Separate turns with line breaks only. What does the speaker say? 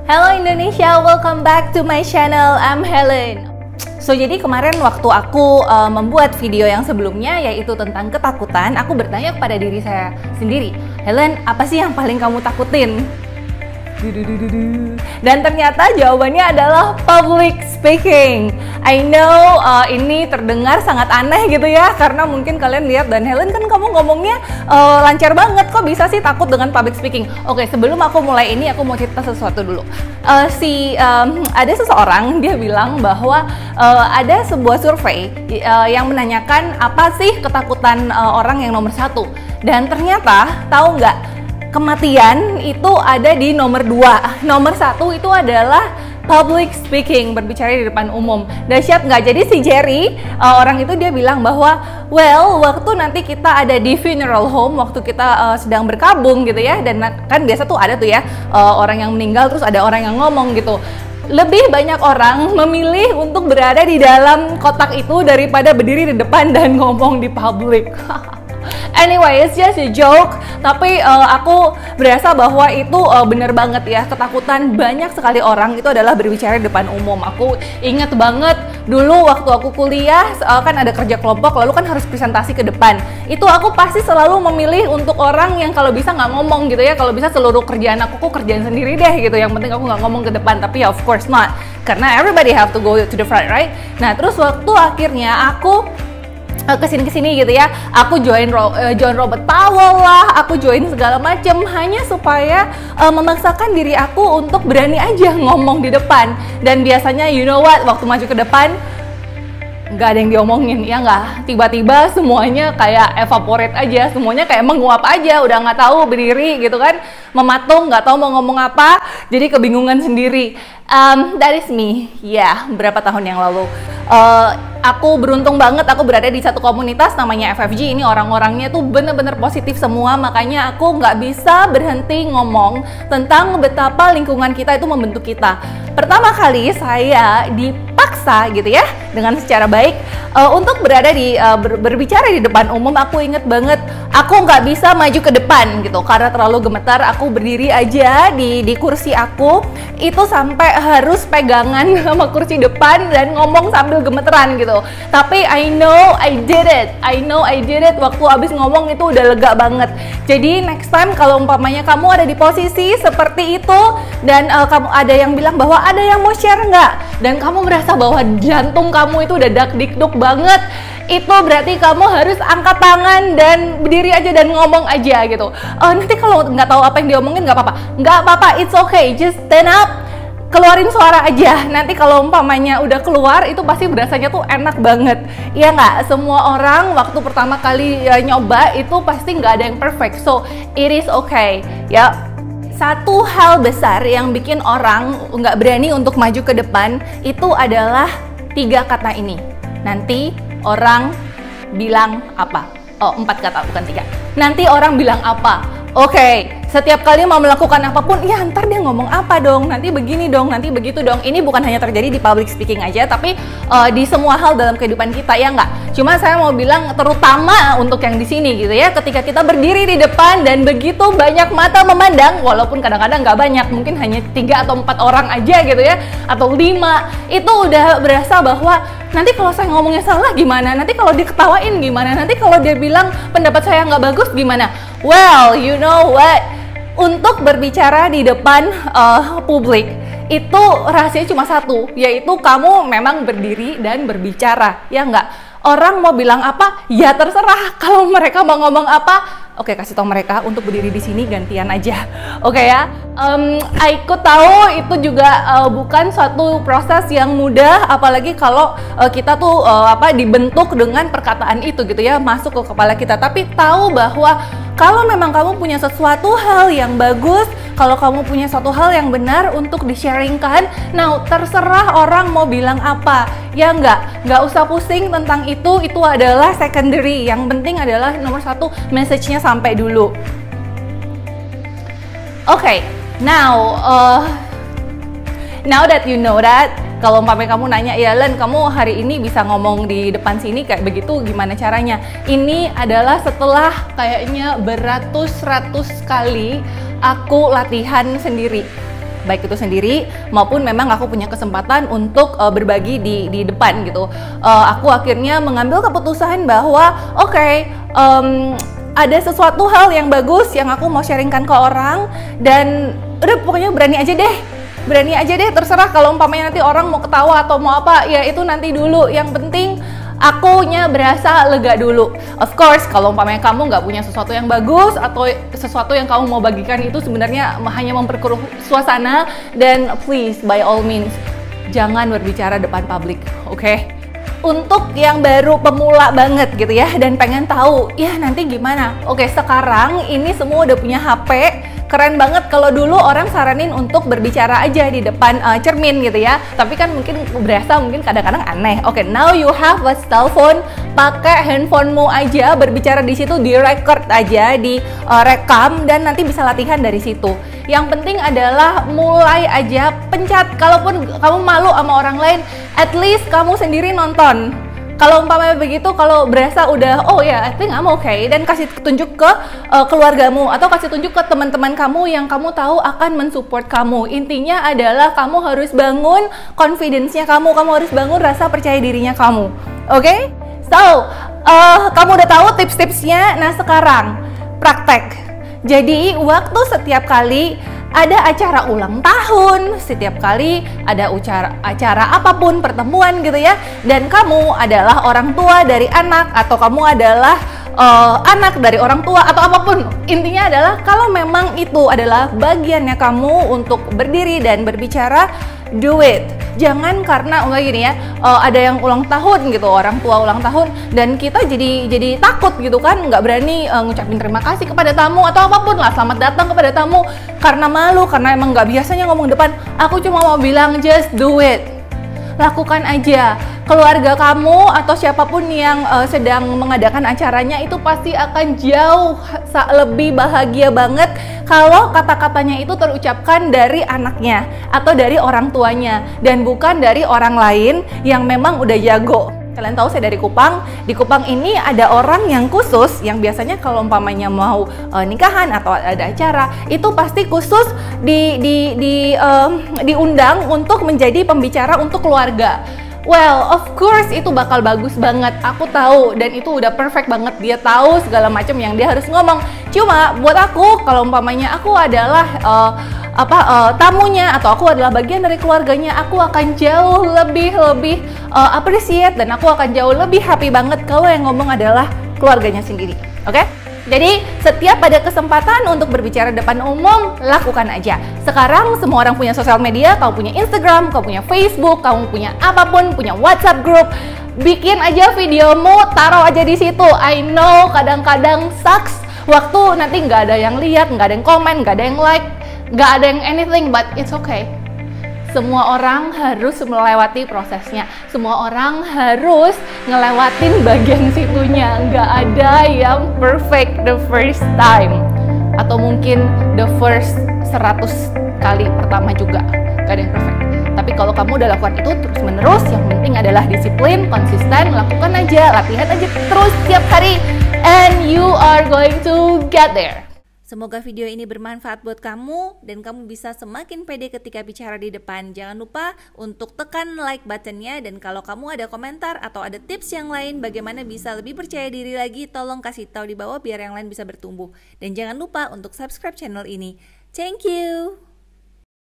Hello Indonesia, welcome back to my channel. I'm Helen. So, jadi kemarin waktu aku membuat video yang sebelumnya yaitu tentang ketakutan, aku bertanya kepada diri saya sendiri, Helen, apa sih yang paling kamu takutin? Dan ternyata jawabannya adalah public speaking. I know ini terdengar sangat aneh gitu ya, karena mungkin kalian lihat dan Helen kan kamu ngomongnya lancar banget, kok bisa sih takut dengan public speaking? Oke, sebelum aku mulai ini aku mau cerita sesuatu dulu. Ada seseorang dia bilang bahwa ada sebuah survei yang menanyakan apa sih ketakutan orang yang nomor satu, dan ternyata tahu nggak? Kematian itu ada di nomor 2. Nomor 1 itu adalah public speaking, berbicara di depan umum. Dahsyat nggak? Jadi si Jerry, orang itu dia bilang bahwa, well, waktu nanti kita ada di funeral home, waktu kita sedang berkabung gitu ya, dan kan biasa tuh ada tuh ya, orang yang meninggal terus ada orang yang ngomong gitu. Lebih banyak orang memilih untuk berada di dalam kotak itu daripada berdiri di depan dan ngomong di publik. Anyway, it's just a joke. Tapi aku berasa bahwa itu bener banget ya. Ketakutan banyak sekali orang itu adalah berbicara di depan umum. Aku inget banget dulu waktu aku kuliah, kan ada kerja kelompok, lalu kan harus presentasi ke depan. Itu aku pasti selalu memilih untuk orang yang kalau bisa nggak ngomong gitu ya. Kalau bisa seluruh kerjaan aku kerjaan sendiri deh gitu. Yang penting aku nggak ngomong ke depan. Tapi ya of course not, karena everybody have to go to the front, right? Nah, terus waktu akhirnya aku kesini gitu ya, aku join Robert Powell lah, aku join segala macam hanya supaya memaksakan diri aku untuk berani aja ngomong di depan. Dan biasanya you know what, waktu maju ke depan nggak ada yang diomongin, ya nggak? Tiba-tiba semuanya kayak evaporate aja, semuanya kayak menguap aja, udah nggak tahu berdiri gitu kan, mematung, nggak tahu mau ngomong apa, jadi kebingungan sendiri. That is me, ya, berapa tahun yang lalu. Aku beruntung banget aku berada di satu komunitas namanya FFG. Ini orang-orangnya tuh bener-bener positif semua, makanya aku nggak bisa berhenti ngomong tentang betapa lingkungan kita itu membentuk kita. Pertama kali saya dipaksa gitu ya, dengan secara baik untuk berada di berbicara di depan umum. Aku inget banget, aku nggak bisa maju ke depan gitu karena terlalu gemetar. Aku berdiri aja di kursi aku itu sampai harus pegangan sama kursi depan dan ngomong sambil gemeteran gitu. Tapi I know I did it. Waktu abis ngomong itu udah lega banget. Jadi next time kalau umpamanya kamu ada di posisi seperti itu dan kamu ada yang bilang bahwa ada yang mau share nggak, dan kamu merasa bahwa jantung kamu itu udah dak-dikduk banget, itu berarti kamu harus angkat tangan dan berdiri aja dan ngomong aja gitu. Nanti kalau nggak tahu apa yang diomongin nggak apa-apa, it's okay, just stand up, keluarin suara aja. Nanti kalau umpamanya udah keluar itu pasti berasanya tuh enak banget. Iya nggak? Semua orang waktu pertama kali nyoba itu pasti nggak ada yang perfect, so it is okay ya. Satu hal besar yang bikin orang nggak berani untuk maju ke depan itu adalah 3 kata ini. Nanti orang bilang apa? 4 kata, bukan 3. Nanti orang bilang apa? Oke, setiap kali mau melakukan apapun, ya ntar dia ngomong apa dong, nanti begini dong, nanti begitu dong. Ini bukan hanya terjadi di public speaking aja, tapi di semua hal dalam kehidupan kita, ya nggak? Cuma saya mau bilang terutama untuk yang di sini gitu ya, ketika kita berdiri di depan dan begitu banyak mata memandang, walaupun kadang-kadang nggak banyak, mungkin hanya 3 atau 4 orang aja gitu ya, atau 5, itu udah berasa bahwa nanti kalau saya ngomongnya salah gimana, nanti kalau diketawain gimana, nanti kalau dia bilang pendapat saya nggak bagus gimana. Well, you know what? Untuk berbicara di depan publik itu rahasianya cuma satu, yaitu kamu memang berdiri dan berbicara, ya nggak? Orang mau bilang apa, ya terserah. Kalau mereka mau ngomong apa, oke, kasih tahu mereka untuk berdiri di sini gantian aja, oke ya. Aku tahu itu juga bukan suatu proses yang mudah, apalagi kalau kita tuh dibentuk dengan perkataan itu gitu ya, masuk ke kepala kita. Tapi tahu bahwa kalau memang kamu punya sesuatu hal yang bagus, kalau kamu punya suatu hal yang benar untuk di-sharingkan, nah terserah orang mau bilang apa, ya nggak usah pusing tentang itu adalah secondary. Yang penting adalah nomor 1, message-nya sampai dulu. Oke, now that you know that, kalau umpamanya kamu nanya, ya Len, kamu hari ini bisa ngomong di depan sini kayak begitu, gimana caranya? Ini adalah setelah kayaknya beratus-ratus kali aku latihan sendiri. baik itu sendiri maupun memang aku punya kesempatan untuk berbagi di depan gitu. Aku akhirnya mengambil keputusan bahwa oke, ada sesuatu hal yang bagus yang aku mau sharingkan ke orang, dan udah pokoknya berani aja deh, terserah kalau umpamanya nanti orang mau ketawa atau mau apa, ya itu nanti dulu, yang penting akunya berasa lega dulu. Of course, kalau umpamanya kamu nggak punya sesuatu yang bagus atau sesuatu yang kamu mau bagikan itu sebenarnya hanya memperkeruh suasana, dan please by all means jangan berbicara depan publik, oke? Untuk yang baru pemula banget gitu ya dan pengen tahu ya nanti gimana, oke, sekarang ini semua udah punya HP. Keren banget kalau dulu orang saranin untuk berbicara aja di depan cermin gitu ya. Tapi kan mungkin berasa mungkin kadang-kadang aneh. Oke, now you have a cell phone, pakai handphonemu aja, berbicara di situ, di record aja, di rekam, dan nanti bisa latihan dari situ. Yang penting adalah mulai aja, pencet. Kalaupun kamu malu sama orang lain, at least kamu sendiri nonton. Kalau umpamanya begitu, kalau berasa udah oh ya, I think I'm okay, dan kasih tunjuk ke keluargamu atau kasih tunjuk ke teman-teman kamu yang kamu tahu akan mensupport kamu. Intinya adalah kamu harus bangun confidence-nya kamu harus bangun rasa percaya dirinya kamu. Oke? So, kamu udah tahu tips-tipsnya. Nah, sekarang praktek. Jadi, waktu setiap kali ada acara ulang tahun, setiap kali ada acara apapun, pertemuan gitu ya, dan kamu adalah orang tua dari anak, atau kamu adalah anak dari orang tua, atau apapun, intinya adalah kalau memang itu adalah bagiannya kamu untuk berdiri dan berbicara, do it. Jangan karena enggak gini ya, ada yang ulang tahun gitu, orang tua ulang tahun, dan kita jadi takut gitu kan, nggak berani ngucapin terima kasih kepada tamu atau apapun lah, selamat datang kepada tamu, karena malu, karena emang nggak biasanya ngomong depan. Aku cuma mau bilang just do it. Lakukan aja. Keluarga kamu atau siapapun yang sedang mengadakan acaranya itu pasti akan jauh lebih bahagia banget kalau kata-katanya itu terucapkan dari anaknya atau dari orang tuanya, dan bukan dari orang lain yang memang udah jago. Kalian tahu saya dari Kupang. Di Kupang ini ada orang yang khusus, yang biasanya kalau umpamanya mau nikahan atau ada acara, itu pasti khusus diundang untuk menjadi pembicara untuk keluarga. Well, of course itu bakal bagus banget, aku tahu, dan itu udah perfect banget. Dia tahu segala macam yang dia harus ngomong. Cuma buat aku, kalau umpamanya aku adalah tamunya atau aku adalah bagian dari keluarganya, aku akan jauh lebih appreciate, dan aku akan jauh lebih happy banget kalau yang ngomong adalah keluarganya sendiri. Oke? Jadi setiap ada kesempatan untuk berbicara depan umum, lakukan aja. Sekarang semua orang punya sosial media, kamu punya Instagram, kamu punya Facebook, kamu punya apapun, punya WhatsApp group. Bikin aja videomu, taruh aja di situ. I know kadang-kadang sucks, waktu nanti nggak ada yang lihat, nggak ada yang komen, nggak ada yang like, nggak ada yang anything, but it's okay. Semua orang harus melewati prosesnya. Semua orang harus ngelewatin bagian situnya. Nggak ada yang perfect the first time. Atau mungkin the first 100 kali pertama juga. Nggak ada yang perfect. Tapi kalau kamu udah lakukan itu terus menerus, yang penting adalah disiplin, konsisten, lakukan aja, latihan aja terus tiap hari, and you are going to get there.
Semoga video ini bermanfaat buat kamu dan kamu bisa semakin pede ketika bicara di depan. Jangan lupa untuk tekan like buttonnya, dan kalau kamu ada komentar atau ada tips yang lain bagaimana bisa lebih percaya diri lagi, tolong kasih tahu di bawah biar yang lain bisa bertumbuh. Dan jangan lupa untuk subscribe channel ini. Thank you.